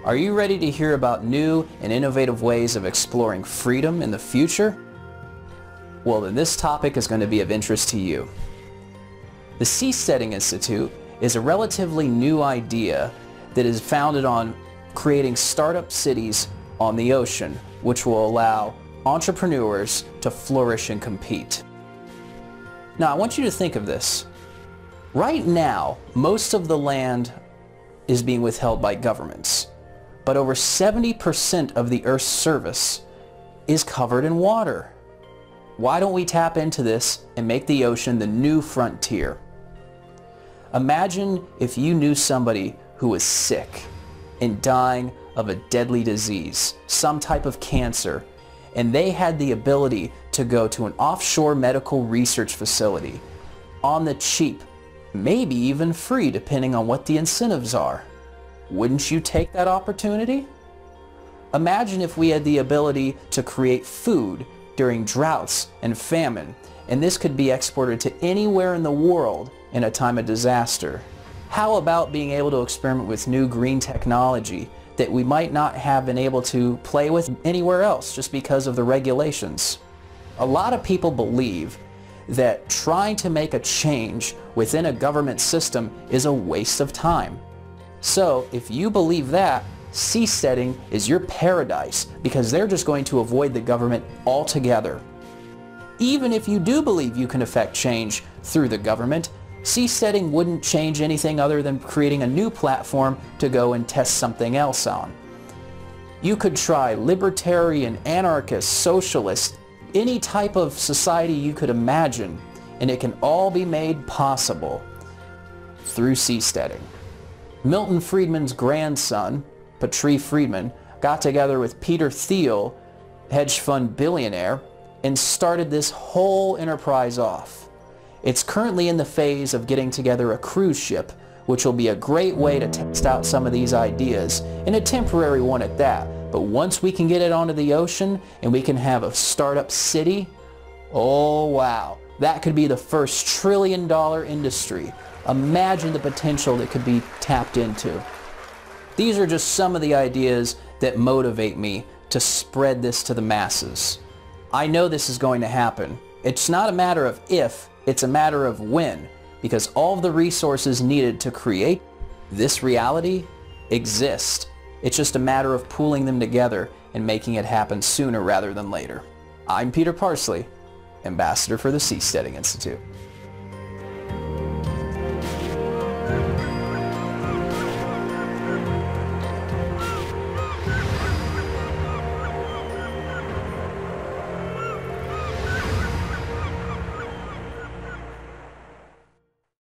Are you ready to hear about new and innovative ways of exploring freedom in the future? Well, then this topic is going to be of interest to you. The Seasteading Institute is a relatively new idea that is founded on creating startup cities on the ocean, which will allow entrepreneurs to flourish and compete. Now, I want you to think of this. Right now, most of the land is being withheld by governments, but over 70% of the Earth's surface is covered in water. Why don't we tap into this and make the ocean the new frontier? Imagine if you knew somebody who was sick and dying of a deadly disease, some type of cancer, and they had the ability to go to an offshore medical research facility on the cheap, maybe even free depending on what the incentives are. Wouldn't you take that opportunity? Imagine if we had the ability to create food during droughts and famine, and this could be exported to anywhere in the world in a time of disaster. How about being able to experiment with new green technology that we might not have been able to play with anywhere else just because of the regulations? A lot of people believe that trying to make a change within a government system is a waste of time. So if you believe that, seasteading is your paradise because they're just going to avoid the government altogether. Even if you do believe you can affect change through the government, seasteading wouldn't change anything other than creating a new platform to go and test something else on. You could try libertarian, anarchist, socialist, any type of society you could imagine, and it can all be made possible through seasteading. Milton Friedman's grandson, Patri Friedman, got together with Peter Thiel, hedge fund billionaire, and started this whole enterprise off. It's currently in the phase of getting together a cruise ship, which will be a great way to test out some of these ideas, and a temporary one at that. But once we can get it onto the ocean and we can have a startup city, oh wow, that could be the first trillion-dollar industry. Imagine the potential that could be tapped into. These are just some of the ideas that motivate me to spread this to the masses. I know this is going to happen. It's not a matter of if, it's a matter of when, because all of the resources needed to create this reality exist. It's just a matter of pooling them together and making it happen sooner rather than later. I'm Peter Parsley, Ambassador for the Seasteading Institute.